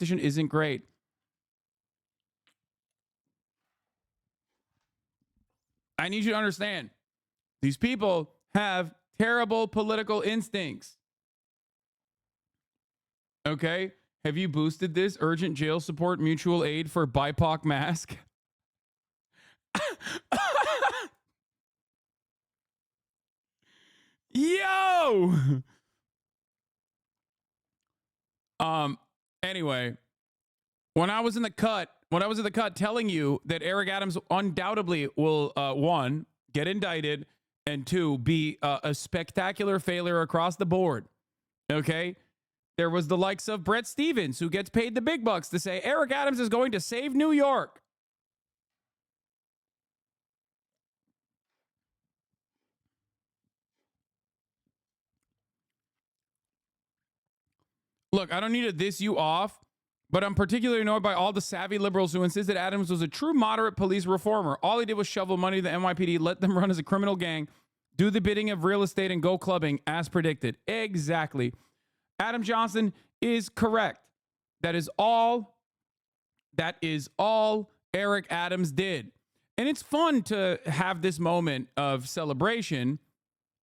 competition isn't great. I need you to understand, these people have terrible political instincts. Okay? Have you boosted this urgent jail support mutual aid for BIPOC mask? Yo! Anyway, when I was in the cut telling you that Eric Adams undoubtedly will, one, get indicted, and two, be a spectacular failure across the board. Okay? There was the likes of Brett Stevens, who gets paid the big bucks to say Eric Adams is going to save New York. Look, I don't need to diss you off, but I'm particularly annoyed by all the savvy liberals who insist that Adams was a true moderate police reformer. All he did was shovel money to the NYPD, let them run as a criminal gang, do the bidding of real estate, and go clubbing as predicted. Exactly. Adam Johnson is correct. That is all Eric Adams did. And it's fun to have this moment of celebration.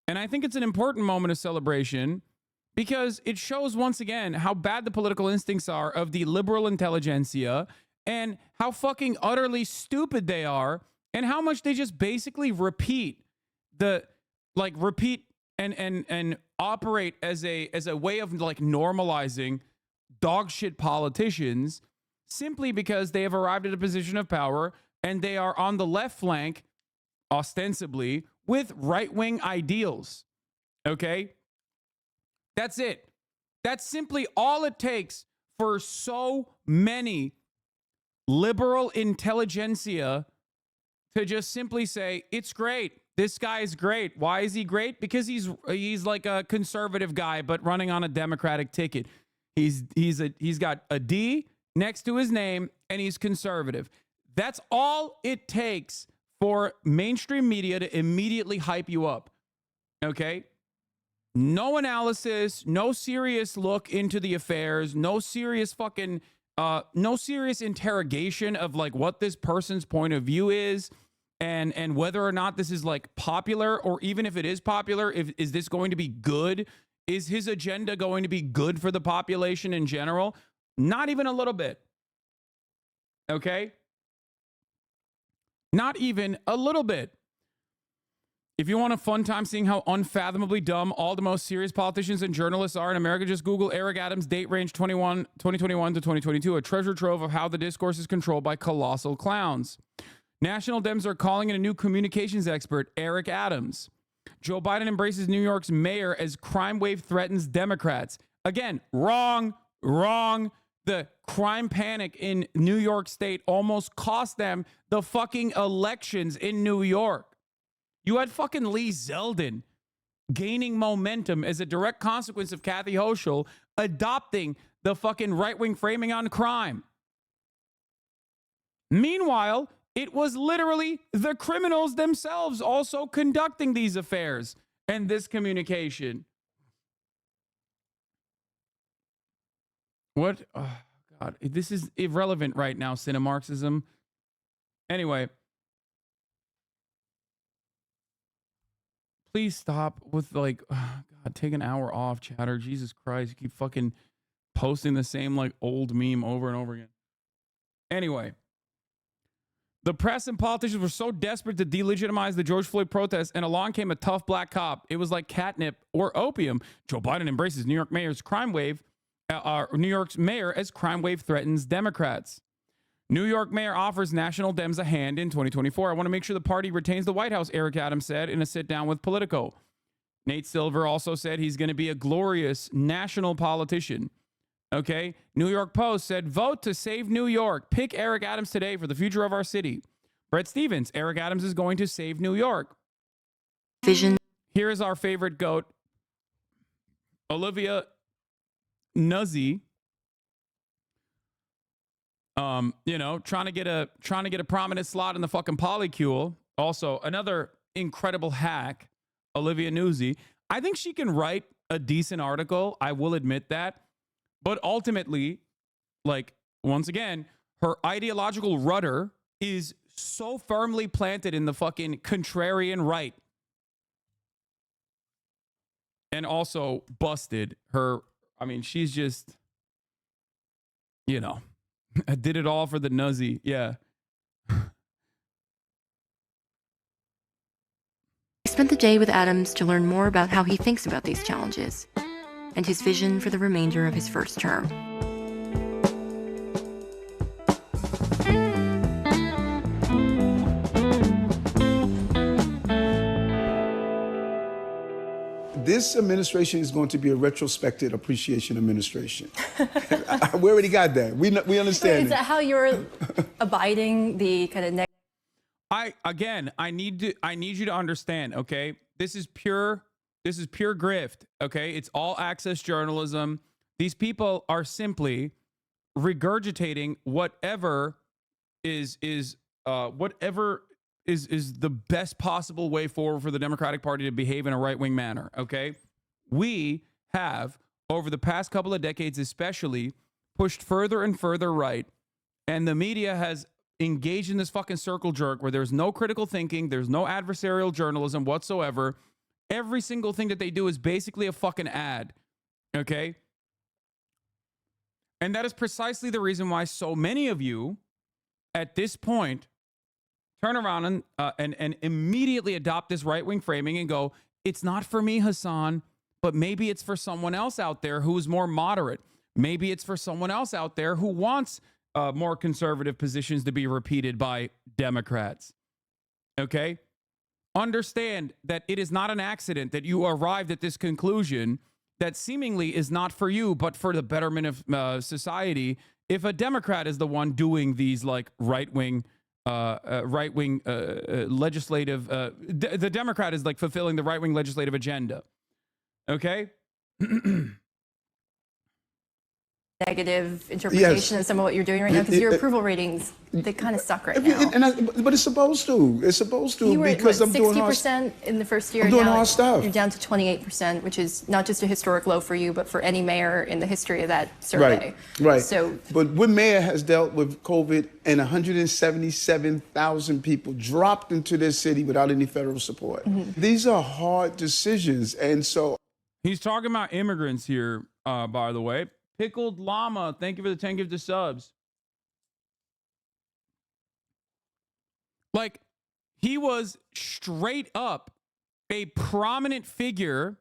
And I think it's an important moment of celebration because it shows once again how bad the political instincts are of the liberal intelligentsia and how fucking utterly stupid they are and how much they just basically repeat and operate as a way of like normalizing dog shit politicians simply because they have arrived at a position of power and they are on the left flank, ostensibly, with right-wing ideals. Okay? That's it. That's simply all it takes for so many liberal intelligentsia to just simply say, it's great. This guy is great. Why is he great? Because he's like a conservative guy, but running on a Democratic ticket. He's got a D next to his name, and he's conservative. That's all it takes for mainstream media to immediately hype you up. Okay? No analysis, no serious look into the affairs, no serious interrogation of like what this person's point of view is and whether or not this is like popular, or even if it is popular, is this going to be good? Is his agenda going to be good for the population in general? Not even a little bit. Okay? Not even a little bit. If you want a fun time seeing how unfathomably dumb all the most serious politicians and journalists are in America, just Google Eric Adams date range 2021 to 2022, a treasure trove of how the discourse is controlled by colossal clowns. National Dems are calling in a new communications expert, Eric Adams. Joe Biden embraces New York's mayor as crime wave threatens Democrats. Again, wrong. The crime panic in New York State almost cost them the fucking elections in New York. You had fucking Lee Zeldin gaining momentum as a direct consequence of Kathy Hochul adopting the fucking right-wing framing on crime. Meanwhile, it was literally the criminals themselves also conducting these affairs and this communication. What? Oh, God. This is irrelevant right now, Cinemarxism. Anyway. Please stop with like, oh God, take an hour off, chatter. Jesus Christ. You keep fucking posting the same like old meme over and over again. Anyway. The press and politicians were so desperate to delegitimize the George Floyd protests, and along came a tough black cop. It was like catnip or opium. Joe Biden embraces New York mayor's crime wave. New York's mayor as crime wave threatens Democrats. New York mayor offers National Dems a hand in 2024. I want to make sure the party retains the White House, Eric Adams said in a sit-down with Politico. Nate Silver also said he's going to be a glorious national politician. Okay? New York Post said, vote to save New York. Pick Eric Adams today for the future of our city. Brett Stevens, Eric Adams is going to save New York. Vision. Here is our favorite goat, Olivia Nuzzi. Trying to get a prominent slot in the fucking polycule. Also, another incredible hack, Olivia Nuzzi. I think she can write a decent article. I will admit that. But ultimately, like, once again, her ideological rudder is so firmly planted in the fucking contrarian right. And also busted her. I mean, she's just, you know, I did it all for the nuzzy. Yeah. I spent the day with Adams to learn more about how he thinks about these challenges and his vision for the remainder of his first term. This administration is going to be a retrospective appreciation administration. We already got that. We understand. Is that how you're abiding the kind of negative? I need you to understand, okay? This is pure grift, okay? It's all access journalism. These people are simply regurgitating whatever is the best possible way forward for the Democratic Party to behave in a right-wing manner, okay? We have, over the past couple of decades especially, pushed further and further right, and the media has engaged in this fucking circle jerk where there's no critical thinking, there's no adversarial journalism whatsoever. Every single thing that they do is basically a fucking ad, okay? And that is precisely the reason why so many of you, at this point, turn around and immediately adopt this right-wing framing and go, it's not for me, Hasan, but maybe it's for someone else out there who's more moderate. Maybe it's for someone else out there who wants more conservative positions to be repeated by Democrats. Okay? Understand that it is not an accident that you arrived at this conclusion that seemingly is not for you, but for the betterment of society. If a Democrat is the one doing these like right-wing legislative, the Democrat is like fulfilling the right-wing legislative agenda. Okay? Negative interpretation of some of what you're doing right now, because your approval ratings, they kind of suck right now. But it's supposed to. It's supposed to. You were because at, I'm doing 60% in the first year. I'm doing now hard stuff. You're down to 28%, which is not just a historic low for you, but for any mayor in the history of that survey. Right. So, but what mayor has dealt with COVID, and 177,000 people dropped into their city without any federal support. Mm-hmm. These are hard decisions, and so he's talking about immigrants here. By the way. Pickled Llama, thank you for the 10 gifted subs. Like, he was straight up a prominent figure.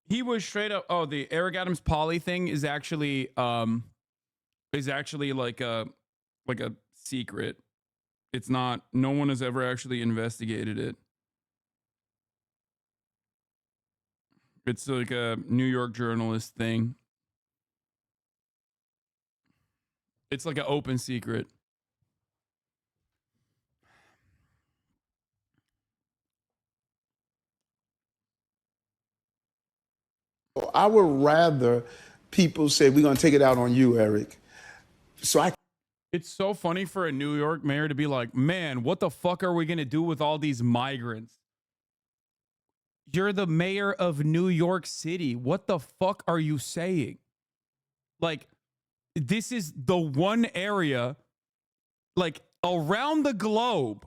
He was straight up. Oh, the Eric Adams Poly thing is actually like a secret. It's not. No one has ever actually investigated it. It's like a New York journalist thing. It's like an open secret. I would rather people say, we're going to take it out on you, Eric. It's so funny for a New York mayor to be like, man, what the fuck are we going to do with all these migrants? You're the mayor of New York City. What the fuck are you saying? Like, this is the one area, like, around the globe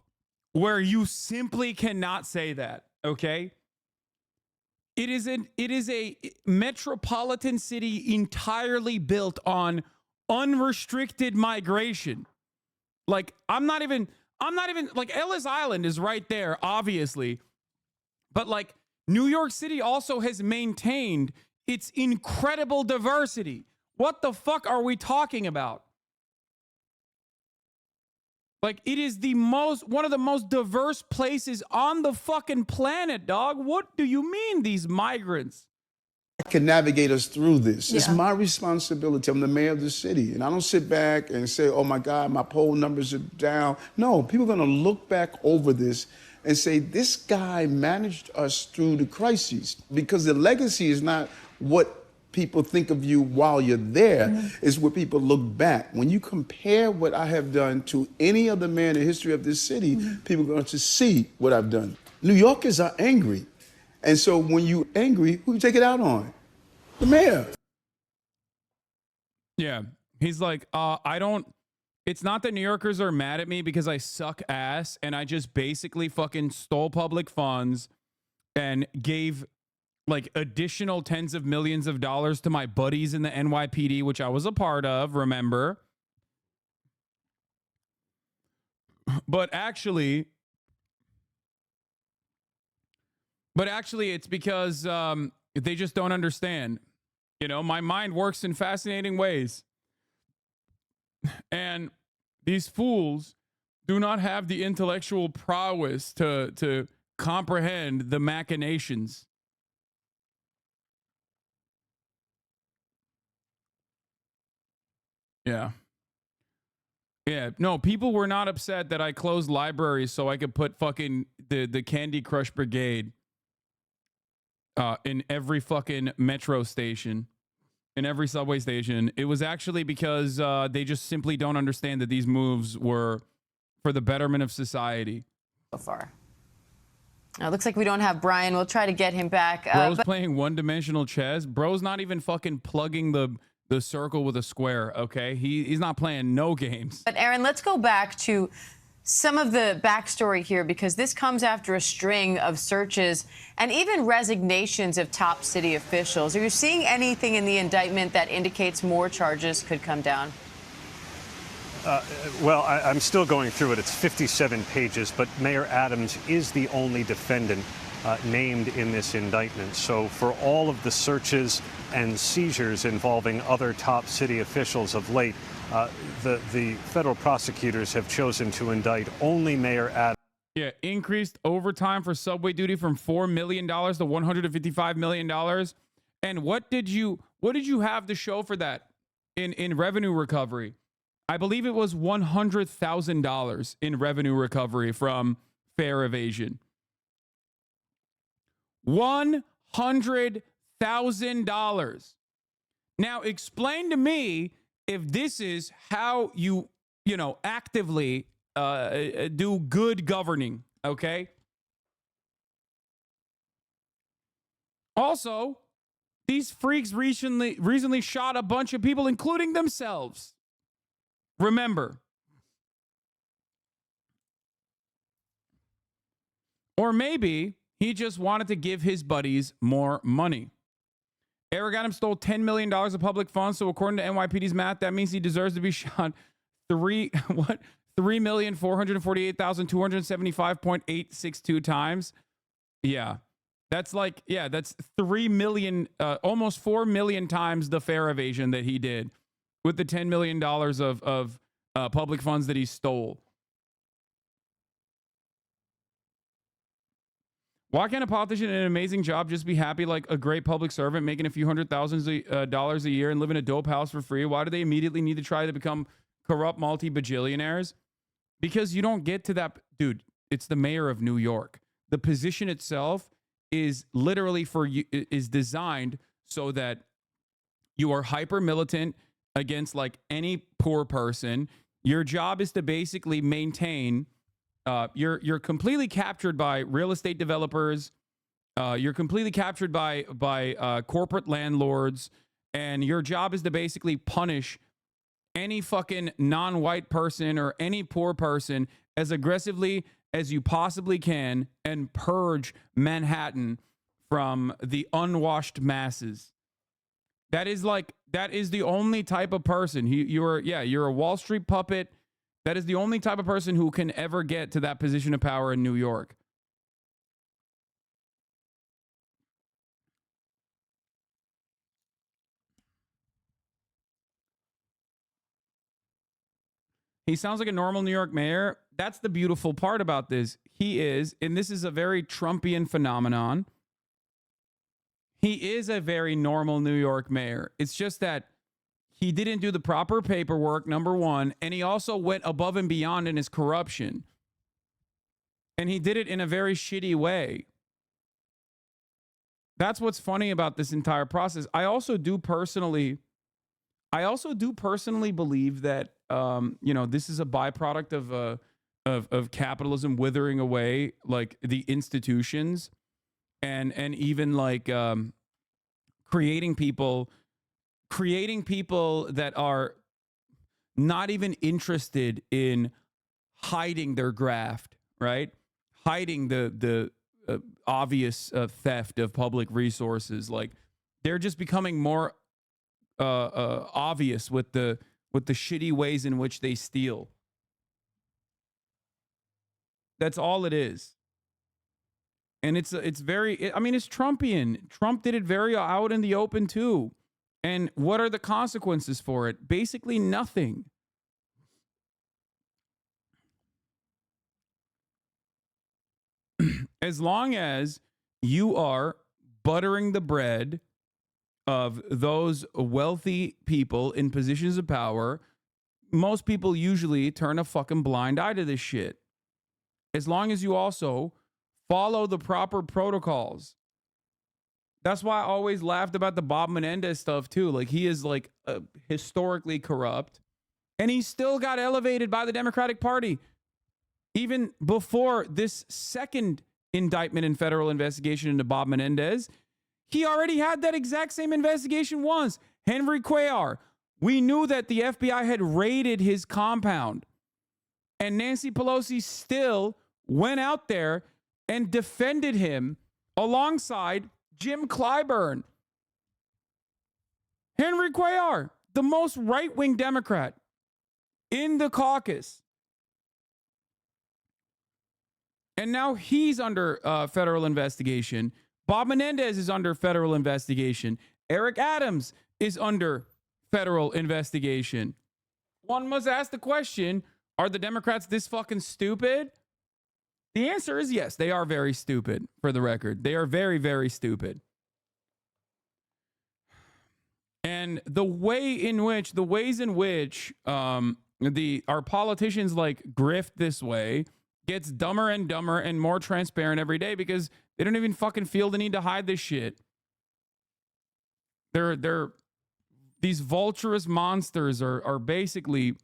where you simply cannot say that, okay? It is a metropolitan city entirely built on unrestricted migration. Like, I'm not even like, Ellis Island is right there, obviously. But like, New York City also has maintained its incredible diversity. What the fuck are we talking about? Like, it is one of the most diverse places on the fucking planet, dog. What do you mean, these migrants? Can navigate us through this. Yeah. It's my responsibility. I'm the mayor of the city. And I don't sit back and say, oh my God, my poll numbers are down. No, people are going to look back over this and say, this guy managed us through the crises, because the legacy is not what people think of you while you're there. Mm-hmm. Is what people look back. When you compare what I have done to any other mayor in the history of this city, mm-hmm. people are going to see what I've done. New Yorkers are angry. And so when you're angry, who you take it out on? The mayor. Yeah. He's like, I don't. It's not that New Yorkers are mad at me because I suck ass and I just basically fucking stole public funds and gave like additional tens of millions of dollars to my buddies in the NYPD, which I was a part of, remember? But actually, it's because they just don't understand. You know, my mind works in fascinating ways. And these fools do not have the intellectual prowess to comprehend the machinations. Yeah. Yeah. No, people were not upset that I closed libraries so I could put fucking the Candy Crush Brigade in every fucking metro station, in every subway station. It was actually because they just simply don't understand that these moves were for the betterment of society. So far. It looks like we don't have Brian. We'll try to get him back. Bro's playing one-dimensional chess. Bro's not even fucking plugging the circle with a square, okay? He's not playing no games. But Aaron, let's go back to some of the backstory here, because this comes after a string of searches and even resignations of top city officials. Are you seeing anything in the indictment that indicates more charges could come down? Well, I'm still going through it. It's 57 pages, but Mayor Adams is the only defendant named in this indictment. So for all of the searches and seizures involving other top city officials of late, the federal prosecutors have chosen to indict only Mayor Adams. Yeah, increased overtime for subway duty from $4 million to $155 million. And what did you have to show for that in revenue recovery? I believe it was $100,000 in revenue recovery from fare evasion. $100,000. Now explain to me if this is how you actively do good governing, okay? Also, these freaks recently shot a bunch of people, including themselves. Remember. Or maybe he just wanted to give his buddies more money. Eric Adams stole $10 million of public funds, so according to NYPD's math, that means he deserves to be shot 3,448,275.862 times. Yeah. That's that's 3 million, almost 4 million times the fare evasion that he did with the $10 million of public funds that he stole. Why can't a politician in an amazing job just be happy like a great public servant making a few $100,000 a year and live in a dope house for free? Why do they immediately need to try to become corrupt multi-bajillionaires? Because you don't get to that. Dude, it's the mayor of New York. The position itself is literally is designed so that you are hyper militant against like any poor person. Your job is to basically maintain. You're completely captured by real estate developers. You're completely captured by corporate landlords, and your job is to basically punish any fucking non-white person or any poor person as aggressively as you possibly can and purge Manhattan from the unwashed masses. That is the only type of person. You're a Wall Street puppet. That is the only type of person who can ever get to that position of power in New York. He sounds like a normal New York mayor. That's the beautiful part about this. He is, and this is a very Trumpian phenomenon. He is a very normal New York mayor. It's just that he didn't do the proper paperwork, number one, and he also went above and beyond in his corruption. And he did it in a very shitty way. That's what's funny about this entire process. I also do personally believe that this is a byproduct of capitalism withering away like the institutions and even like creating people that are not even interested in hiding their graft, right? Hiding the obvious theft of public resources. Like, they're just becoming more obvious with the shitty ways in which they steal. That's all it is. And it's very, I mean, it's Trumpian. Trump did it very out in the open too. And what are the consequences for it? Basically nothing. As long as you are buttering the bread of those wealthy people in positions of power, most people usually turn a fucking blind eye to this shit. As long as you also follow the proper protocols. That's why I always laughed about the Bob Menendez stuff too. Like, he is like historically corrupt, and he still got elevated by the Democratic Party. Even before this second indictment and federal investigation into Bob Menendez, he already had that exact same investigation once. Henry Cuellar. We knew that the FBI had raided his compound, and Nancy Pelosi still went out there and defended him alongside Jim Clyburn. Henry Cuellar, the most right-wing Democrat in the caucus. And now he's under federal investigation. Bob Menendez is under federal investigation. Eric Adams is under federal investigation. One must ask the question, are the Democrats this fucking stupid? The answer is yes, they are very stupid, for the record. They are very, very stupid. And the ways in which our politicians like grift this way gets dumber and dumber and more transparent every day, because they don't even fucking feel the need to hide this shit. These vulturous monsters are basically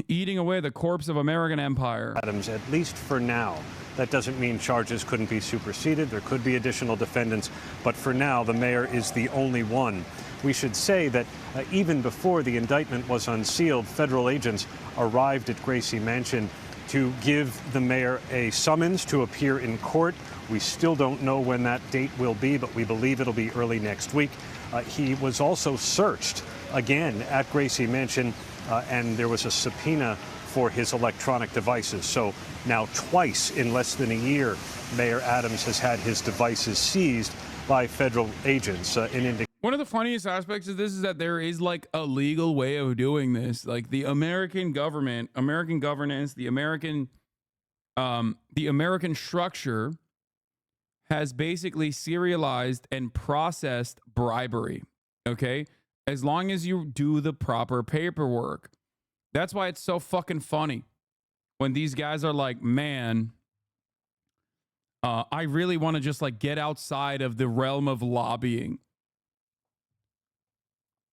eating away the corpse of American empire. Adams, at least for now. That doesn't mean charges couldn't be superseded. There could be additional defendants. But for now, the mayor is the only one. We should say that even before the indictment was unsealed, federal agents arrived at Gracie Mansion to give the mayor a summons to appear in court. We still don't know when that date will be, but we believe it'll be early next week. He was also searched again at Gracie Mansion, and there was a subpoena for his electronic devices. So now twice in less than a year, Mayor Adams has had his devices seized by federal agents. One of the funniest aspects of this is that there is like a legal way of doing this. Like, the American government, American governance, the American structure has basically serialized and processed bribery. Okay? As long as you do the proper paperwork. That's why it's so fucking funny when these guys are like, man, I really want to just like get outside of the realm of lobbying.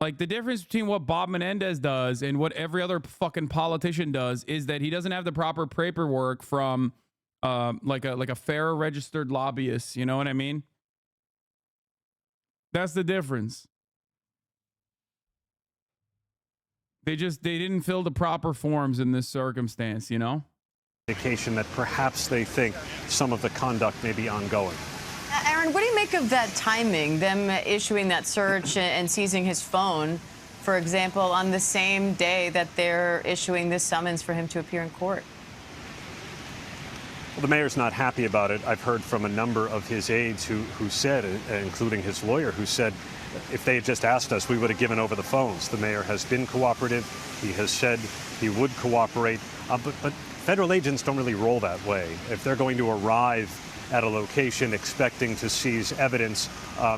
Like, the difference between what Bob Menendez does and what every other fucking politician does is that he doesn't have the proper paperwork from like a fair registered lobbyist. You know what I mean? That's the difference. They didn't fill the proper forms in this circumstance, you know? Indication that perhaps they think some of the conduct may be ongoing. Aaron, what do you make of that timing, them issuing that search and seizing his phone, for example, on the same day that they're issuing this summons for him to appear in court? Well, the mayor's not happy about it. I've heard from a number of his aides who said, including his lawyer, who said, if they had just asked us, we would have given over the phones. The mayor has been cooperative. He has said he would cooperate. But federal agents don't really roll that way. If they're going to arrive at a location expecting to seize evidence,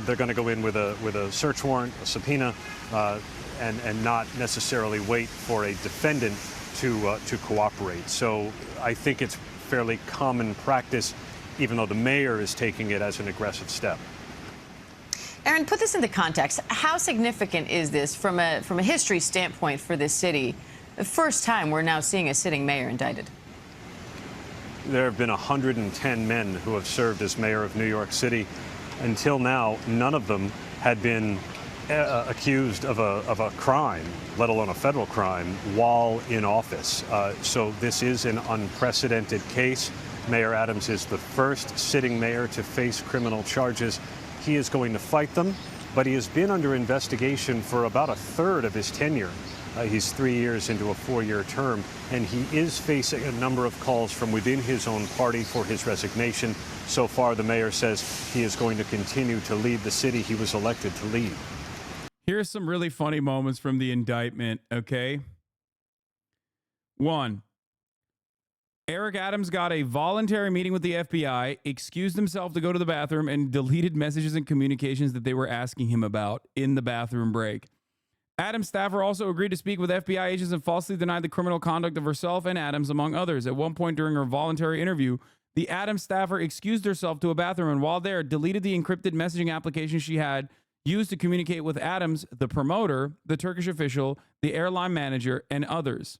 they're going to go in with a search warrant, a subpoena, and not necessarily wait for a defendant to cooperate. So I think it's fairly common practice, even though the mayor is taking it as an aggressive step. Aaron, put this into context. How significant is this from a history standpoint for this city? The first time we're now seeing a sitting mayor indicted. There have been 110 men who have served as mayor of New York City. Until now, none of them had been accused of a crime, let alone a federal crime, while in office. So this is an unprecedented case. Mayor Adams is the first sitting mayor to face criminal charges. He is going to fight them, but he has been under investigation for about a third of his tenure. He's 3 years into a 4-year term, and he is facing a number of calls from within his own party for his resignation. So far, the mayor says he is going to continue to lead the city he was elected to lead. Here's some really funny moments from the indictment, okay? 1. Eric Adams got a voluntary meeting with the FBI, excused himself to go to the bathroom, and deleted messages and communications that they were asking him about in the bathroom break. Adams' staffer also agreed to speak with FBI agents and falsely denied the criminal conduct of herself and Adams, among others. At one point during her voluntary interview, the Adams staffer excused herself to a bathroom and while there, deleted the encrypted messaging application she had used to communicate with Adams, the promoter, the Turkish official, the airline manager, and others.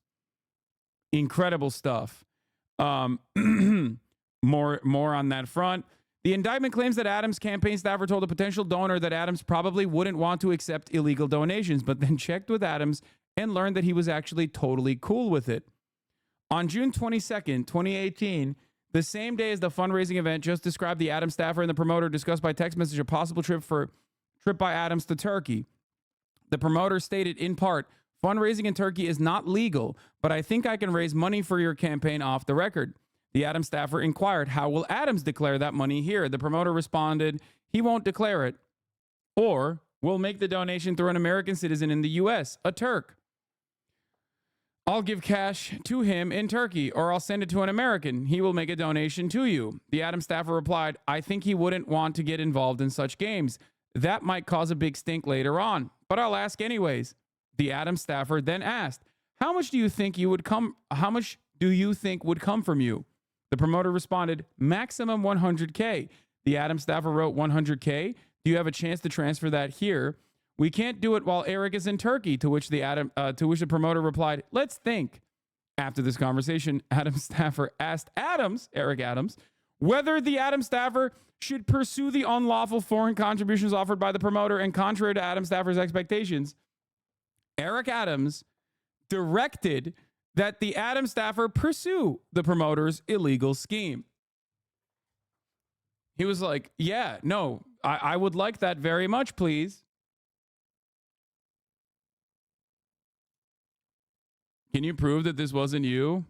Incredible stuff. More on that front. The indictment claims that Adams' campaign staffer told a potential donor that Adams probably wouldn't want to accept illegal donations, but then checked with Adams and learned that he was actually totally cool with it. On June 22nd, 2018, the same day as the fundraising event just described, the Adams staffer and the promoter discussed by text message a possible trip by Adams to Turkey. The promoter stated in part, "Fundraising in Turkey is not legal, but I think I can raise money for your campaign off the record." The Adams staffer inquired, "How will Adams declare that money here?" The promoter responded, "He won't declare it. Or we'll make the donation through an American citizen in the U.S., a Turk. I'll give cash to him in Turkey, or I'll send it to an American. He will make a donation to you." The Adams staffer replied, "I think he wouldn't want to get involved in such games. That might cause a big stink later on, but I'll ask anyways." The Adams staffer then asked, How much do you think would come from you?" The promoter responded, "Maximum 100K. The Adams staffer wrote 100K. "Do you have a chance to transfer that here?" "We can't do it while Eric is in Turkey," to which the promoter replied, "Let's think." After this conversation, Adams staffer asked Eric Adams, whether the Adams staffer should pursue the unlawful foreign contributions offered by the promoter, and contrary to Adams staffer's expectations, Eric Adams directed that the Adams staffer pursue the promoter's illegal scheme. He was like, "Yeah, no, I would like that very much, please." Can you prove that this wasn't you?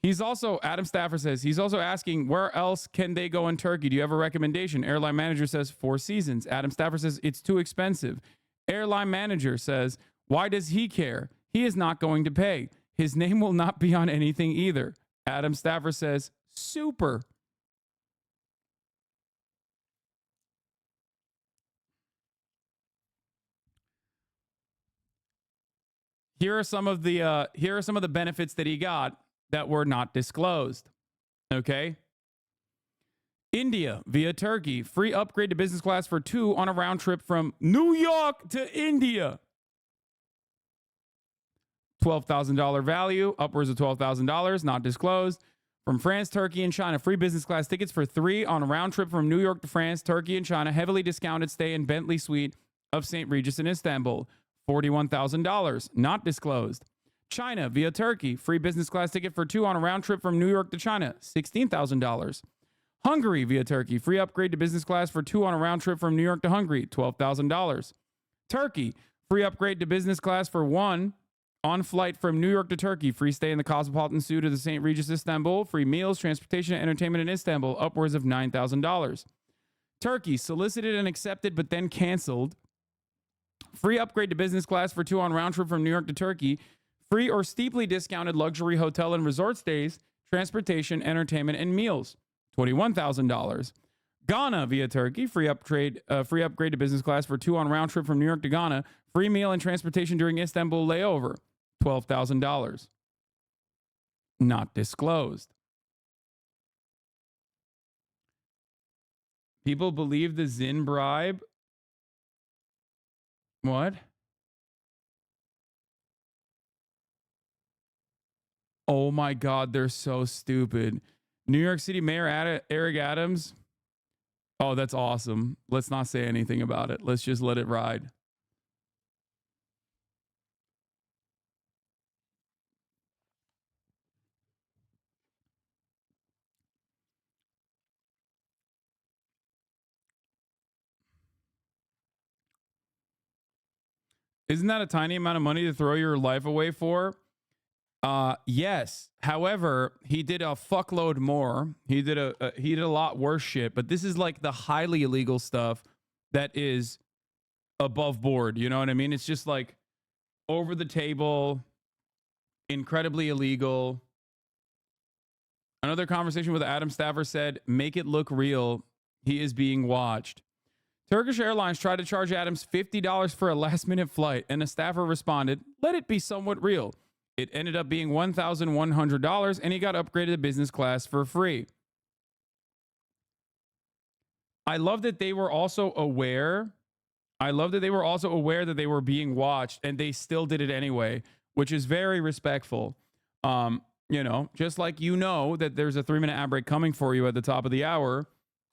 Adam staffer says, he's also asking, where else can they go in Turkey? Do you have a recommendation? Airline manager says, Four Seasons. Adam staffer says, it's too expensive. Airline manager says, why does he care? He is not going to pay. His name will not be on anything either. Adam staffer says, super. Here are some of the benefits that he got that were not disclosed. Okay. India via Turkey, free upgrade to business class for 2 on a round trip from New York to India. $12,000 value, upwards of $12,000, not disclosed. From France, Turkey, and China, free business class tickets for 3 on a round trip from New York to France, Turkey, and China. Heavily discounted stay in Bentley Suite of St. Regis in Istanbul. $41,000, not disclosed. China via Turkey, free business class ticket for 2 on a round trip from New York to China. $16,000. Hungary via Turkey, free upgrade to business class for 2 on a round trip from New York to Hungary. $12,000. Turkey, free upgrade to business class for 1 on flight from New York to Turkey. Free stay in the Cosmopolitan Suite of the St. Regis Istanbul. Free meals, transportation, and entertainment in Istanbul. Upwards of $9,000. Turkey, solicited and accepted but then canceled. Free upgrade to business class for 2 on round trip from New York to Turkey. Free or steeply discounted luxury hotel and resort stays, transportation, entertainment, and meals. $21,000. Ghana via Turkey, free upgrade to business class for 2 on round trip from New York to Ghana. Free meal and transportation during Istanbul layover. $12,000. Not disclosed. People believe the Zin bribe. What? Oh my God, they're so stupid. New York City Mayor Eric Adams Oh, that's awesome. Let's not say anything about it. Let's just let it ride. Isn't that a tiny amount of money to throw your life away for? Yes. However, he did a fuckload more. He did a lot worse shit. But this is like the highly illegal stuff that is above board. You know what I mean? It's just like over the table, incredibly illegal. Another conversation with Adam Staver said, "Make it look real. He is being watched." Turkish Airlines tried to charge Adams $50 for a last-minute flight, and a staffer responded, "Let it be somewhat real." It ended up being $1,100, and he got upgraded to business class for free. I love that they were also aware. That they were being watched, and they still did it anyway, which is very respectful. Just like that there's a 3-minute ad break coming for you at the top of the hour,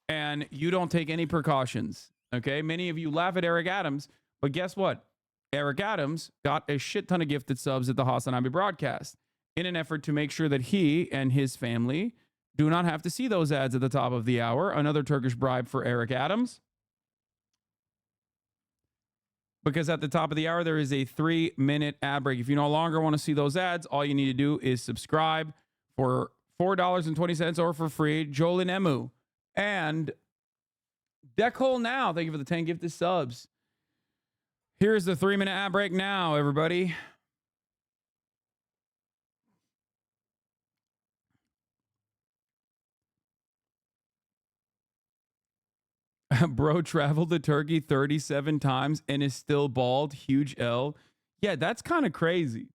and you don't take any precautions. Okay, many of you laugh at Eric Adams, but guess what? Eric Adams got a shit ton of gifted subs at the HasanAbi Broadcast in an effort to make sure that he and his family do not have to see those ads at the top of the hour. Another Turkish bribe for Eric Adams. Because at the top of the hour, there is a 3-minute ad break. If you no longer want to see those ads, all you need to do is subscribe for $4.20 or for free. Jolin Emu and Deckhole Now. Thank you for the 10 gifted subs. Here's the 3-minute ad break now, everybody. Bro traveled to Turkey 37 times and is still bald. Huge L. Yeah, that's kind of crazy.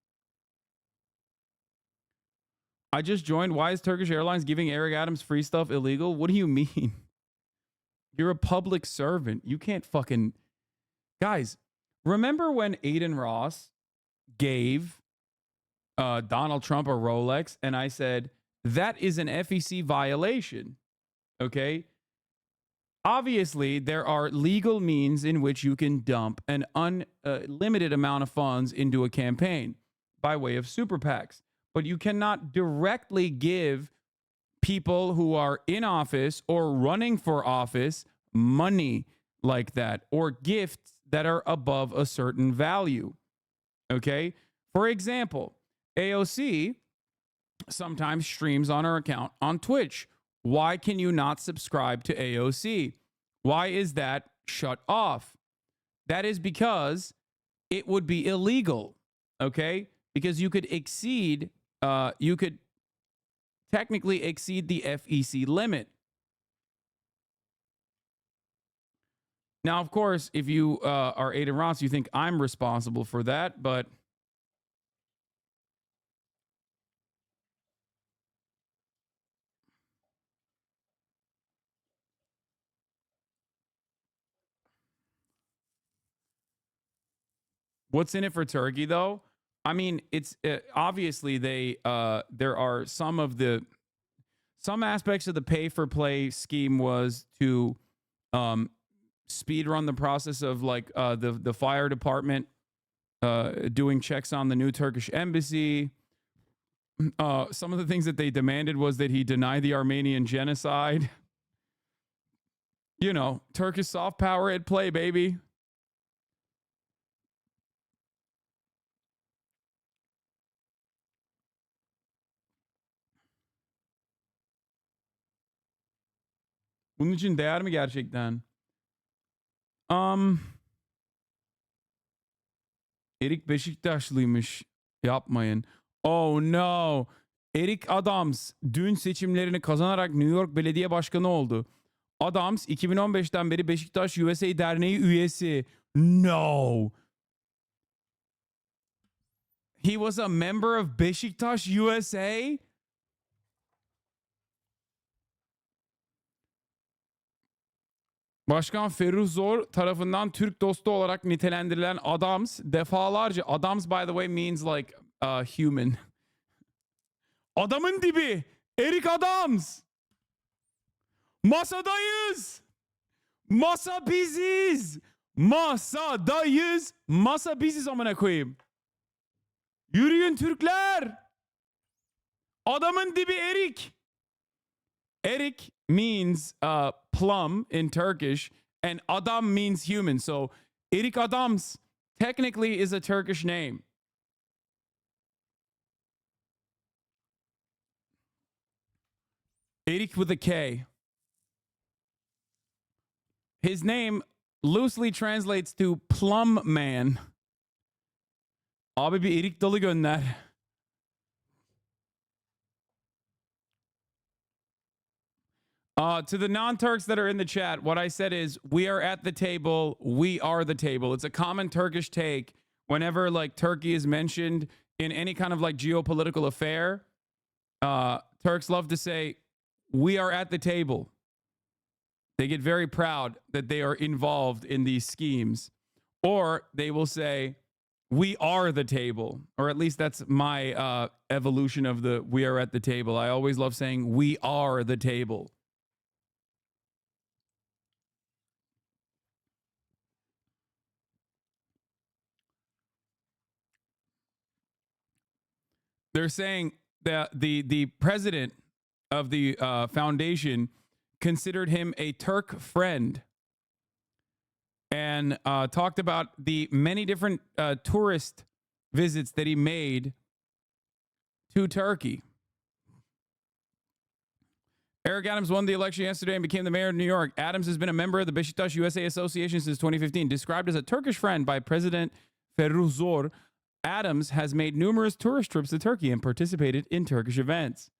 I just joined. Why is Turkish Airlines giving Eric Adams free stuff illegal? What do you mean? You're a public servant. You can't fucking... Guys, remember when Aiden Ross gave Donald Trump a Rolex and I said, that is an FEC violation. Okay? Obviously, there are legal means in which you can dump an unlimited amount of funds into a campaign by way of super PACs. But you cannot directly give people who are in office or running for office money like that, or gifts that are above a certain value. Okay? For example, AOC sometimes streams on her account on Twitch. Why can you not subscribe to AOC? Why is that shut off? That is because it would be illegal, okay? Because you could technically exceed the FEC limit. Now, of course, if you are Aiden Ross, you think I'm responsible for that, but... What's in it for Turkey, though? I mean, it's obviously there are some aspects of the pay for play scheme was to speed run the process of like the fire department doing checks on the new Turkish embassy. Some of the things that they demanded was that he deny the Armenian genocide. You know, Turkish soft power at play, baby. Bunun için değer mi gerçekten? Erik Beşiktaşlıymış. Yapmayın. Oh no. Eric Adams dün seçimlerini kazanarak New York Belediye Başkanı oldu. Adams 2015'ten beri Beşiktaş USA Derneği üyesi. No. He was a member of Beşiktaş USA? Başkan Ferruh Zor tarafından Türk dostu olarak nitelendirilen Adams defalarca, Adams by the way means like human. Adamın dibi. Eric Adams. Masadayız. Masa biziz. Masadayız. Masa biziz amına koyayım. Yürüyün Türkler. Adamın dibi erik. Erik means plum in Turkish, and adam means human. So Erik Adams technically is a Turkish name. Erik with a K. His name loosely translates to plum man. Abi bir erik dalı gönder. To the non-Turks that are in the chat, what I said is, we are at the table, we are the table. It's a common Turkish take whenever like Turkey is mentioned in any kind of like geopolitical affair. Turks love to say, we are at the table. They get very proud that they are involved in these schemes. Or they will say, we are the table. Or at least that's my evolution of the we are at the table. I always love saying, we are the table. They're saying that the president of the foundation considered him a Turk friend and talked about the many different tourist visits that he made to Turkey. Eric Adams won the election yesterday and became the mayor of New York. Adams has been a member of the Beşiktaş USA Association since 2015. Described as a Turkish friend by President Feruzor, Adams has made numerous tourist trips to Turkey and participated in Turkish events.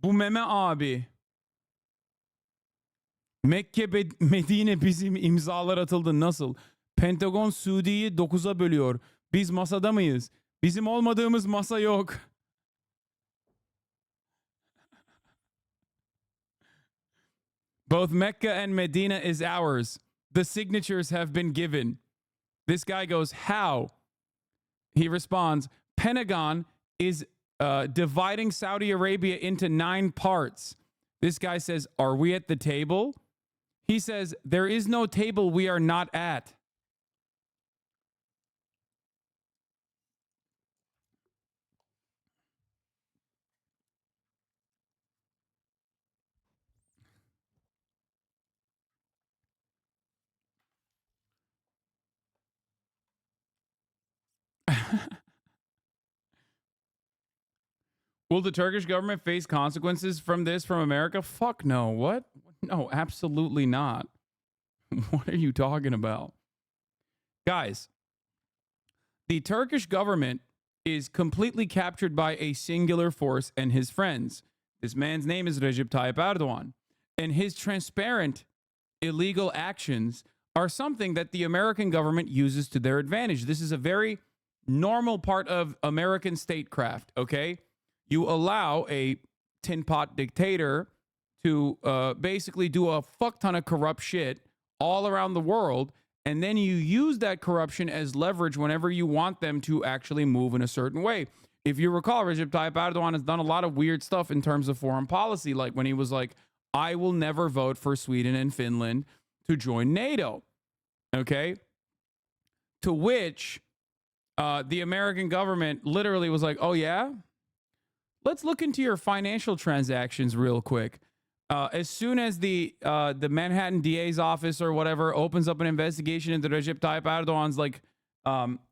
Bu meme abi. Mekke Medine bizim imzalar atıldı nasıl? Pentagon Suudi'yi 9'a bölüyor. Biz masada mıyız? Bizim olmadığımız masa yok. Both Mecca and Medina is ours. The signatures have been given. This guy goes, how? He responds, Pentagon is dividing Saudi Arabia into 9 parts. This guy says, are we at the table? He says, there is no table we are not at. Will the Turkish government face consequences from this from America? Fuck no. What? No, absolutely not. What are you talking about? Guys, the Turkish government is completely captured by a singular force and his friends. This man's name is Recep Tayyip Erdogan. And his transparent illegal actions are something that the American government uses to their advantage. This is a very normal part of American statecraft, okay? You allow a tin pot dictator to basically do a fuck ton of corrupt shit all around the world, and then you use that corruption as leverage whenever you want them to actually move in a certain way. If you recall, Recep Tayyip Erdogan has done a lot of weird stuff in terms of foreign policy, like when he was like, I will never vote for Sweden and Finland to join NATO, okay? To which the American government literally was like, oh yeah? Let's look into your financial transactions real quick. As soon as the Manhattan DA's office or whatever opens up an investigation into Recep Tayyip Erdogan's like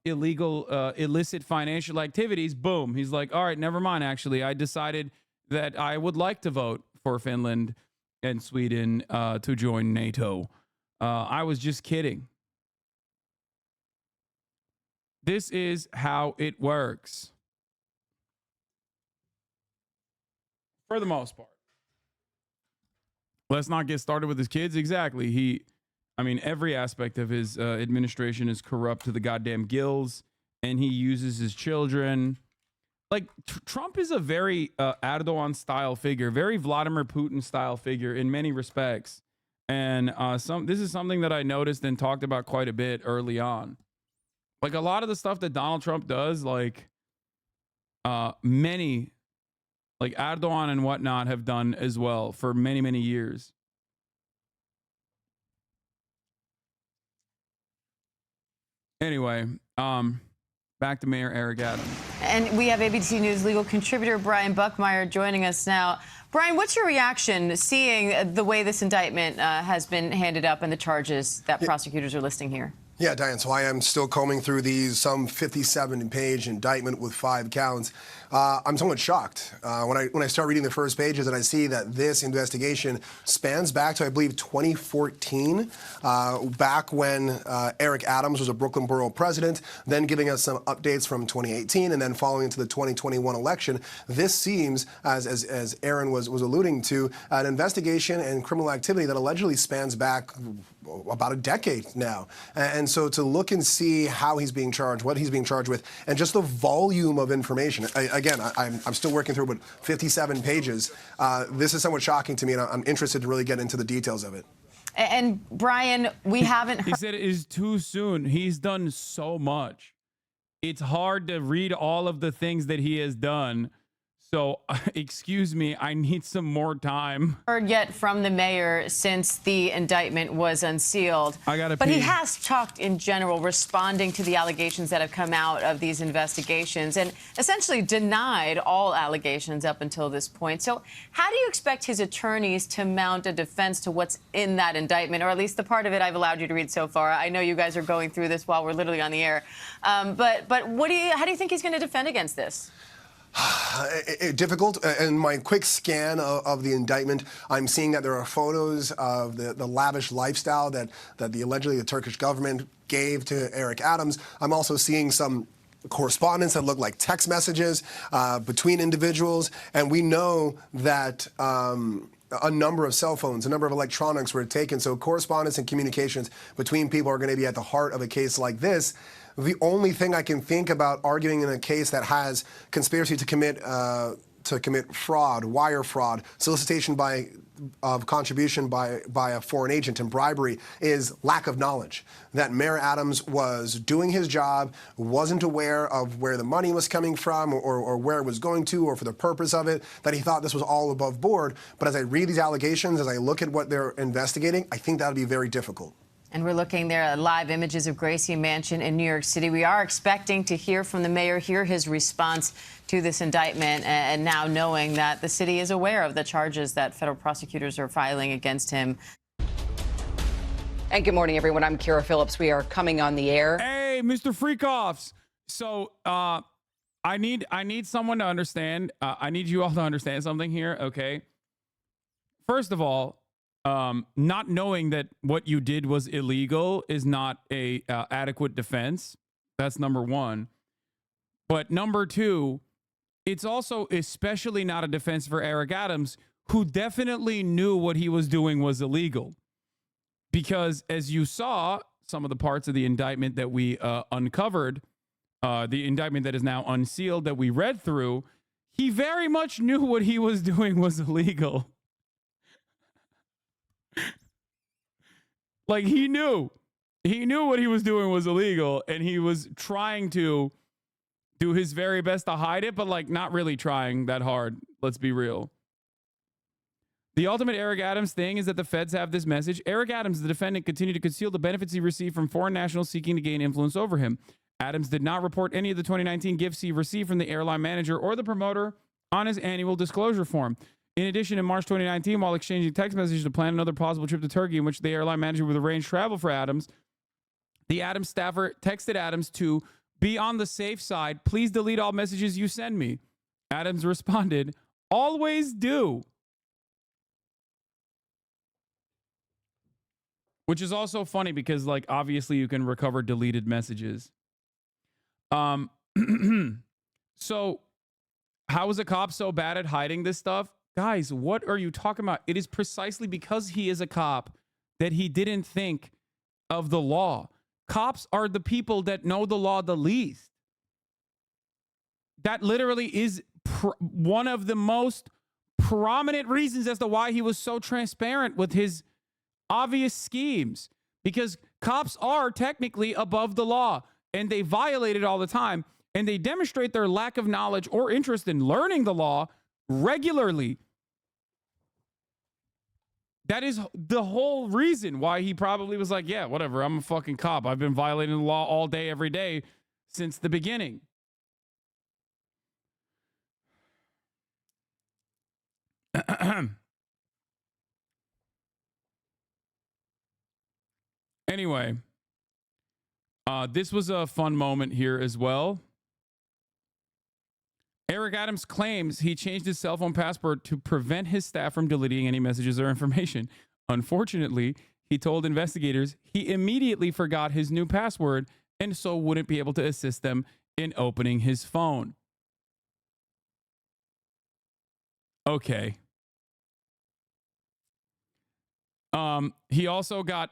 illegal, illicit financial activities, boom, he's like, all right, never mind. Actually, I decided that I would like to vote for Finland and Sweden to join NATO. I was just kidding. This is how it works. For the most part. Let's not get started with his kids. Exactly. Every aspect of his administration is corrupt to the goddamn gills, and he uses his children. Like, Trump is a very Erdogan-style figure, very Vladimir Putin-style figure in many respects. And this is something that I noticed and talked about quite a bit early on. Like, a lot of the stuff that Donald Trump does, like, many like Erdogan and whatnot have done as well for many, many years. Anyway, back to Mayor Eric Adams. And we have ABC News legal contributor Brian Buckmeyer joining us now. Brian, what's your reaction seeing the way this indictment has been handed up and the charges that prosecutors are listing here? Yeah, Diane, so I am still combing through these some 57-page indictment with 5 counts. I'm somewhat shocked when I start reading the first pages and I see that this investigation spans back to, I believe, 2014, back when Eric Adams was a Brooklyn borough president, then giving us some updates from 2018, and then following into the 2021 election. This seems, as Aaron was alluding to, an investigation and criminal activity that allegedly spans back about a decade now. And so to look and see how he's being charged, what he's being charged with, and just the volume of information. Again, I'm still working through about 57 pages. This is somewhat shocking to me, and I'm interested to really get into the details of it. And Brian, we haven't heard. He said it is too soon. He's done so much. It's hard to read all of the things that he has done. So, excuse me, I need some more time. Heard yet from the mayor since the indictment was unsealed. I gotta But pee. he has talked in general, responding to the allegations that have come out of these investigations and essentially denied all allegations up until this point. So how do you expect his attorneys to mount a defense to what's in that indictment, or at least the part of it I've allowed you to read so far? I know you guys are going through this while we're literally on the air. But how do you think he's going to defend against this? Difficult. In my quick scan of the indictment, I'm seeing that there are photos of the lavish lifestyle that allegedly the Turkish government gave to Eric Adams. I'm also seeing some correspondence that look like text messages between individuals, and we know that a number of cell phones, a number of electronics were taken. So correspondence and communications between people are going to be at the heart of a case like this. The only thing I can think about arguing in a case that has conspiracy to commit fraud, wire fraud, solicitation of contribution by a foreign agent, and bribery is lack of knowledge. That Mayor Adams was doing his job, wasn't aware of where the money was coming from or where it was going to or for the purpose of it, that he thought this was all above board. But as I read these allegations, as I look at what they're investigating, I think that would be very difficult. And we're looking there at live images of Gracie Mansion in New York City. We are expecting to hear from the mayor, hear his response to this indictment, and now knowing that the city is aware of the charges that federal prosecutors are filing against him. And good morning, everyone. I'm Kara Phillips. We are coming on the air. Hey, Mr. Freakoffs. So I need someone to understand. I need you all to understand something here, okay? First of all, not knowing that what you did was illegal is not a adequate defense. That's number one. But number two, it's also especially not a defense for Eric Adams, who definitely knew what he was doing was illegal. Because as you saw, some of the parts of the indictment that we uncovered, the indictment that is now unsealed that we read through, he very much knew what he was doing was illegal. Like, he knew what he was doing was illegal, and he was trying to do his very best to hide it, but like not really trying that hard. Let's be real. The ultimate Eric Adams thing is that the feds have this message. Eric Adams, the defendant, continued to conceal the benefits he received from foreign nationals seeking to gain influence over him. Adams did not report any of the 2019 gifts he received from the airline manager or the promoter on his annual disclosure form. In addition, in March 2019, while exchanging text messages to plan another possible trip to Turkey in which the airline manager would arrange travel for Adams, the Adams staffer texted Adams to be on the safe side. Please delete all messages you send me. Adams responded, always do. Which is also funny because, like, obviously you can recover deleted messages. So how is a cop so bad at hiding this stuff? Guys, what are you talking about? It is precisely because he is a cop that he didn't think of the law. Cops are the people that know the law the least. That literally is one of the most prominent reasons as to why he was so transparent with his obvious schemes. Because cops are technically above the law, and they violate it all the time, and they demonstrate their lack of knowledge or interest in learning the law regularly. That is the whole reason why he probably was like, yeah, whatever, I'm a fucking cop. I've been violating the law all day, every day since the beginning. Anyway, this was a fun moment here as well. Eric Adams claims he changed his cell phone password to prevent his staff from deleting any messages or information. Unfortunately, he told investigators he immediately forgot his new password and so wouldn't be able to assist them in opening his phone. Okay. He also got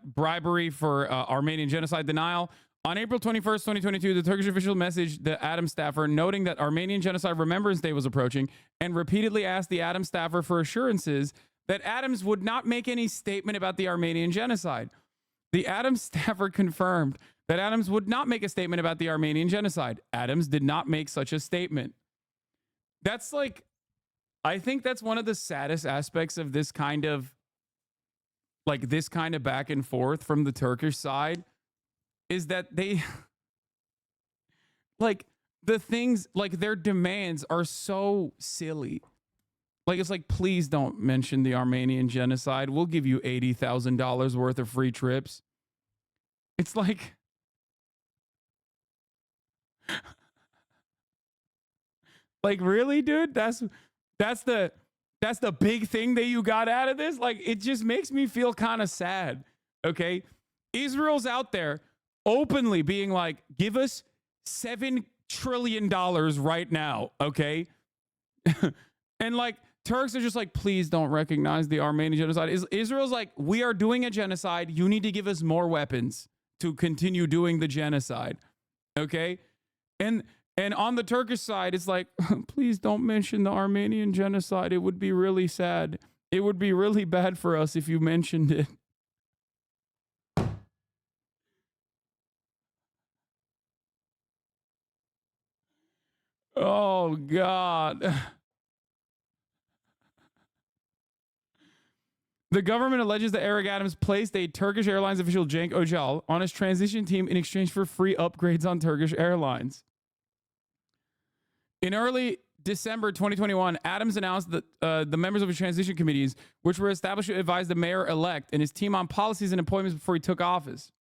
bribery for Armenian genocide denial. On April 21st, 2022, the Turkish official messaged the Adams staffer noting that Armenian Genocide Remembrance Day was approaching and repeatedly asked the Adams staffer for assurances that Adams would not make any statement about the Armenian genocide. The Adams staffer confirmed that Adams would not make a statement about the Armenian genocide. Adams did not make such a statement. That's like, I think that's one of the saddest aspects of this kind of back and forth from the Turkish side is that they like the things like their demands are so silly. Like, it's like, please don't mention the Armenian genocide. We'll give you $80,000 worth of free trips. It's like, like, really, dude? That's the big thing that you got out of this? Like, it just makes me feel kind of sad. Okay. Israel's out there openly being like, give us $7 trillion right now. Okay. And like, Turks are just like, please don't recognize the Armenian genocide. Israel's like, we are doing a genocide. You need to give us more weapons to continue doing the genocide. Okay. And on the Turkish side, it's like, please don't mention the Armenian genocide. It would be really sad. It would be really bad for us if you mentioned it. Oh, God. The government alleges that Eric Adams placed a Turkish Airlines official, Cenk Öcal, on his transition team in exchange for free upgrades on Turkish Airlines. In early December 2021, Adams announced that the members of his transition committees, which were established to advise the mayor-elect and his team on policies and appointments before he took office.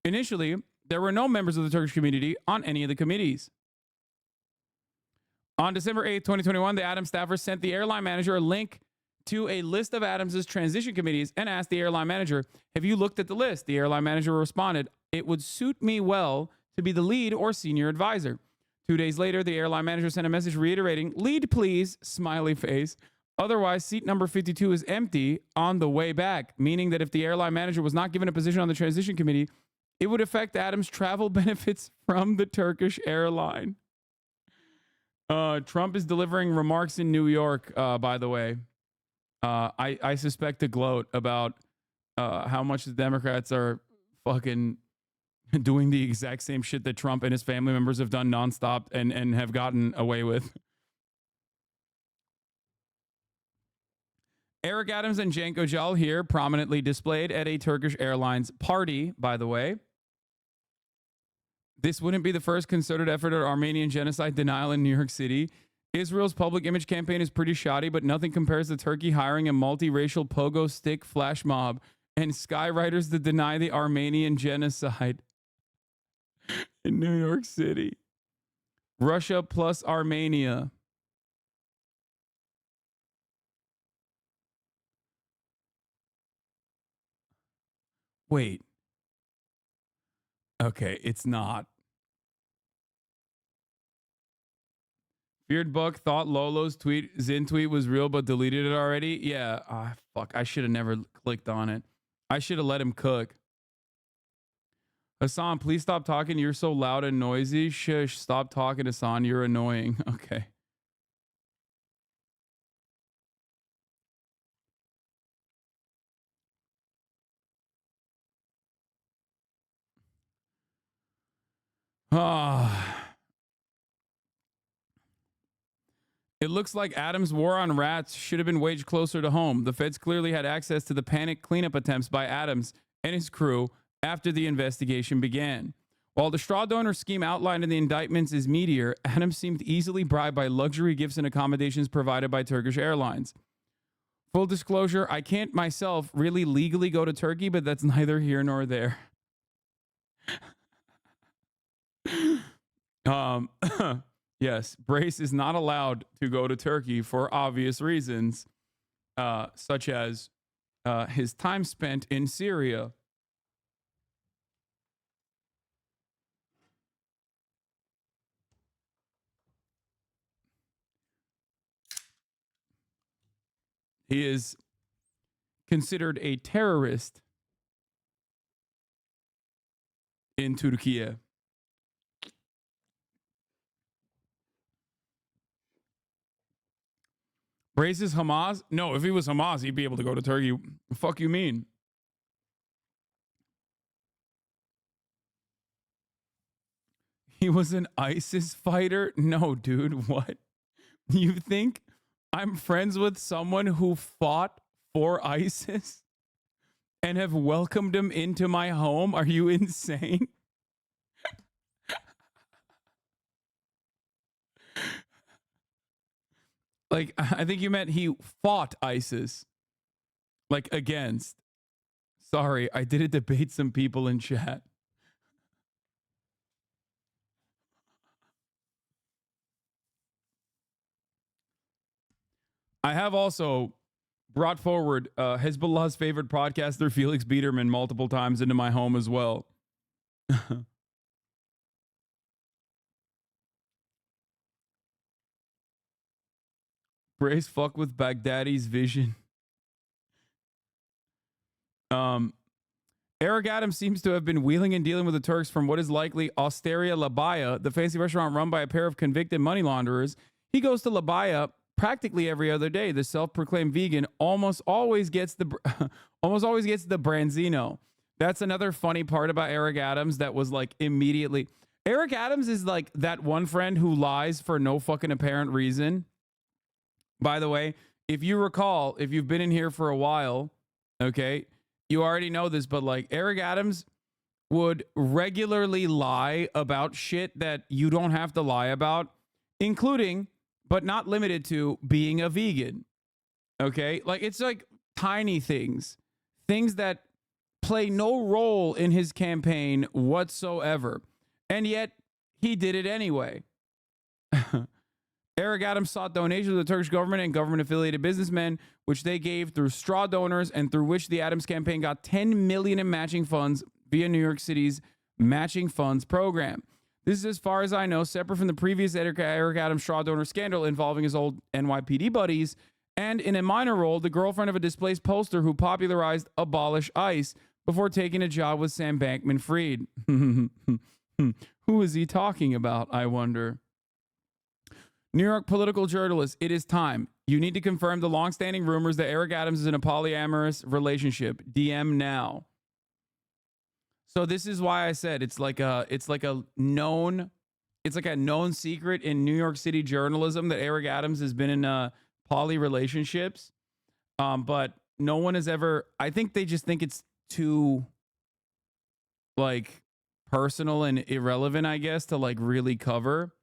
Initially, there were no members of the Turkish community on any of the committees. On December 8th, 2021, the Adams staffer sent the airline manager a link to a list of Adams's transition committees and asked the airline manager, have you looked at the list? The airline manager responded, it would suit me well to be the lead or senior advisor. 2 days later, the airline manager sent a message reiterating, lead please, smiley face. Otherwise, seat number 52 is empty on the way back, meaning that if the airline manager was not given a position on the transition committee, it would affect Adams' travel benefits from the Turkish airline. Trump is delivering remarks in New York, by the way. I suspect to gloat about how much the Democrats are fucking doing the exact same shit that Trump and his family members have done nonstop and have gotten away with. Eric Adams and Cenk Öcal here prominently displayed at a Turkish Airlines party, by the way. This wouldn't be the first concerted effort at Armenian genocide denial in New York City. Israel's public image campaign is pretty shoddy, but nothing compares to Turkey hiring a multiracial pogo stick flash mob and skywriters to deny the Armenian genocide in New York City. Russia plus Armenia. Wait. Okay, it's not. Feared Buck thought Lolo's Zin tweet was real but deleted it already. Yeah, fuck. I should have never clicked on it. I should have let him cook. Hasan, please stop talking. You're so loud and noisy. Shush, stop talking, Hasan. You're annoying. Okay. It looks like Adams' war on rats should have been waged closer to home. The feds clearly had access to the panic cleanup attempts by Adams and his crew after the investigation began. While the straw donor scheme outlined in the indictments is meatier, Adams seemed easily bribed by luxury gifts and accommodations provided by Turkish Airlines. Full disclosure, I can't myself really legally go to Turkey, but that's neither here nor there. Yes, Brace is not allowed to go to Turkey for obvious reasons, such as his time spent in Syria. He is considered a terrorist in Turkey. Brace is Hamas? No, if he was Hamas, he'd be able to go to Turkey. The fuck you mean? He was an ISIS fighter? No, dude, what? You think I'm friends with someone who fought for ISIS and have welcomed him into my home? Are you insane? Like, I think you meant he fought ISIS. Like, against. Sorry, I did debate some people in chat. I have also brought forward Hezbollah's favorite podcaster, Felix Biederman, multiple times into my home as well. Brace fuck with Baghdadi's vision. Eric Adams seems to have been wheeling and dealing with the Turks from what is likely Osteria Labaya, the fancy restaurant run by a pair of convicted money launderers. He goes to Labaya practically every other day. The self-proclaimed vegan almost always gets the branzino. That's another funny part about Eric Adams that was like immediately. Eric Adams is like that one friend who lies for no fucking apparent reason. By the way, if you recall, if you've been in here for a while, okay, you already know this, but like Eric Adams would regularly lie about shit that you don't have to lie about, including, but not limited to, being a vegan. Okay? Like, it's like tiny things that play no role in his campaign whatsoever. And yet he did it anyway. Eric Adams sought donations of the Turkish government and government-affiliated businessmen, which they gave through straw donors, and through which the Adams campaign got $10 million in matching funds via New York City's matching funds program. This is, as far as I know, separate from the previous Eric Adams straw donor scandal involving his old NYPD buddies, and in a minor role, the girlfriend of a displaced pollster who popularized Abolish ICE before taking a job with Sam Bankman-Fried. Who is he talking about, I wonder? New York political journalist, it is time. You need to confirm the longstanding rumors that Eric Adams is in a polyamorous relationship. DM now. So this is why I said it's like a known secret in New York City journalism that Eric Adams has been in poly relationships. But no one has ever, I think they just think it's too like personal and irrelevant, I guess, to like really cover.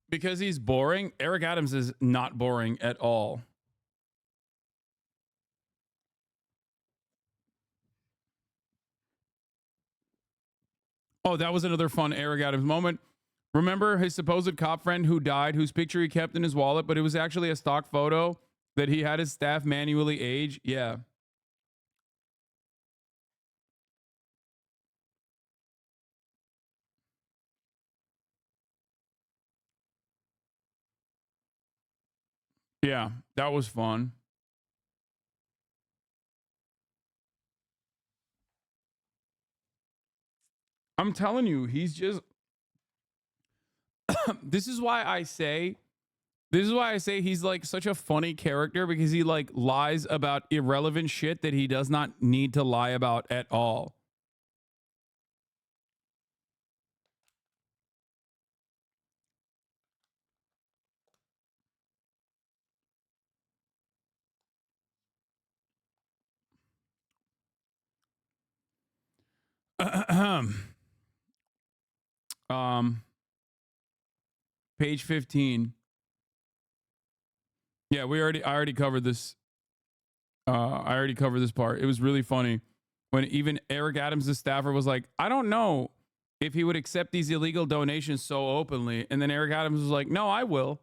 Because he's boring. Eric Adams is not boring at all. Oh, that was another fun Eric Adams moment. Remember his supposed cop friend who died, whose picture he kept in his wallet, but it was actually a stock photo that he had his staff manually age? Yeah. Yeah, that was fun. I'm telling you, he's just... This is why I say This is why I say he's like such a funny character, because he like lies about irrelevant shit that he does not need to lie about at all. um Page 15. Yeah, I already covered this. I already covered this part. It was really funny when even Eric Adams, the staffer, was like, I don't know if he would accept these illegal donations so openly. And then Eric Adams was like, no, I will.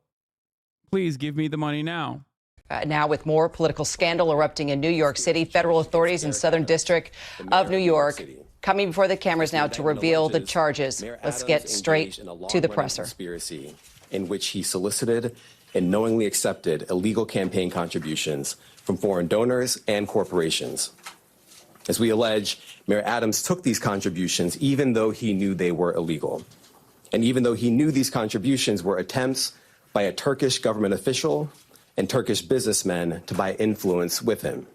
Please give me the money now. Now, with more political scandal erupting in New York City, federal authorities in Southern District of New York coming before the cameras now to reveal the charges. Let's get straight to the presser. Conspiracy in which he solicited and knowingly accepted illegal campaign contributions from foreign donors and corporations. As we allege, Mayor Adams took these contributions even though he knew they were illegal, and even though he knew these contributions were attempts by a Turkish government official and Turkish businessmen to buy influence with him.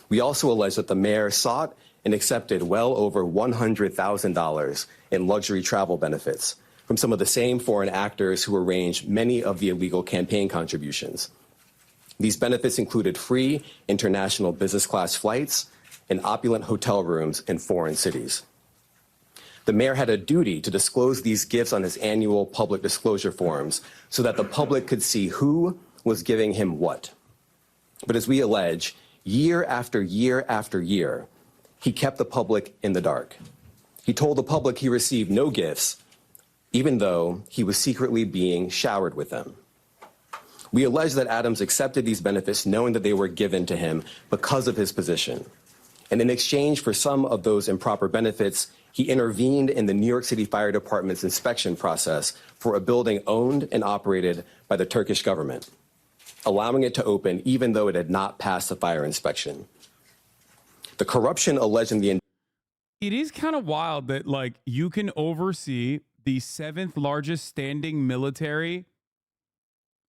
We also allege that the mayor sought and accepted well over $100,000 in luxury travel benefits from some of the same foreign actors who arranged many of the illegal campaign contributions. These benefits included free international business class flights and opulent hotel rooms in foreign cities. The mayor had a duty to disclose these gifts on his annual public disclosure forms so that the public could see who was giving him what. But as we allege, year after year after year, he kept the public in the dark. He told the public he received no gifts, even though he was secretly being showered with them. We allege that Adams accepted these benefits knowing that they were given to him because of his position. And in exchange for some of those improper benefits, he intervened in the New York City Fire Department's inspection process for a building owned and operated by the Turkish government, allowing it to open even though it had not passed the fire inspection. The corruption alleged in the... It is kind of wild that like you can oversee the 7th largest standing military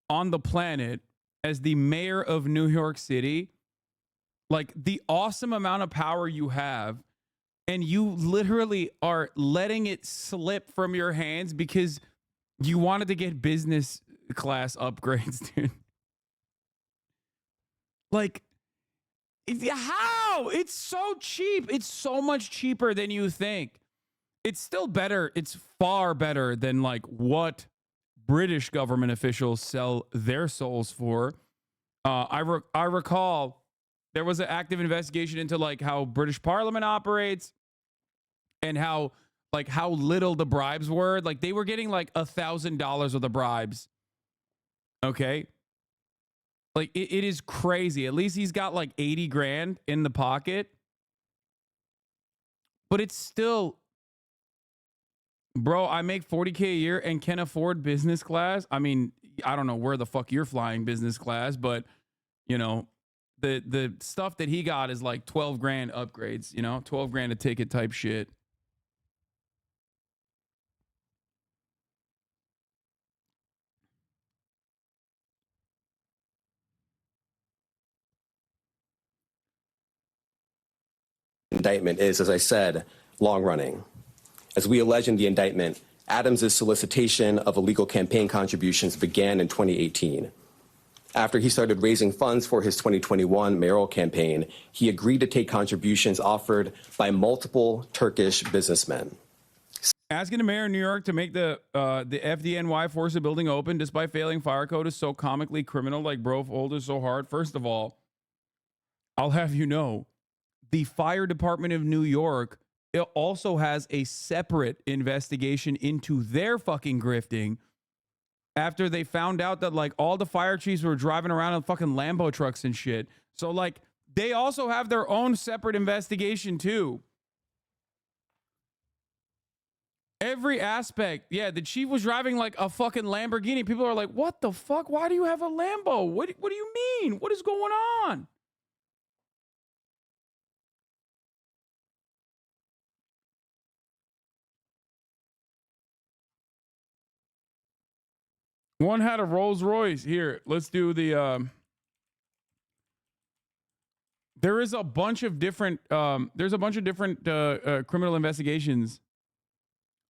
on the planet as the mayor of New York City. Like the awesome amount of power you have, and you literally are letting it slip from your hands because you wanted to get business class upgrades, dude. Like, how? It's so cheap. It's so much cheaper than you think. It's still better. It's far better than like what British government officials sell their souls for. I recall there was an active investigation into like how British Parliament operates and how little the bribes were. Like they were getting like $1,000 of the bribes. Okay. Like it is crazy. At least he's got like 80 grand in the pocket. But it's still, bro, I make 40K a year and can afford business class. I mean, I don't know where the fuck you're flying business class, but you know, the stuff that he got is like 12 grand upgrades, you know, 12 grand a ticket type shit. Indictment is, as I said, long running. As we allege in the indictment, Adams' solicitation of illegal campaign contributions began in 2018. After he started raising funds for his 2021 mayoral campaign, he agreed to take contributions offered by multiple Turkish businessmen. Asking the mayor of New York to make the FDNY Force building open despite failing fire code is so comically criminal, like bro fold is so hard. First of all, I'll have you know, the fire department of New York, it also has a separate investigation into their fucking grifting after they found out that like all the fire chiefs were driving around in fucking Lambo trucks and shit. So like they also have their own separate investigation too. Every aspect. Yeah, the chief was driving like a fucking Lamborghini. People are like, what the fuck? Why do you have a Lambo? What do you mean? What is going on? One had a Rolls Royce. Here, let's do the. There is a bunch of different. There's a bunch of different criminal investigations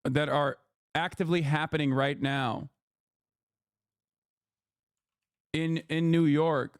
that are actively happening right now in New York.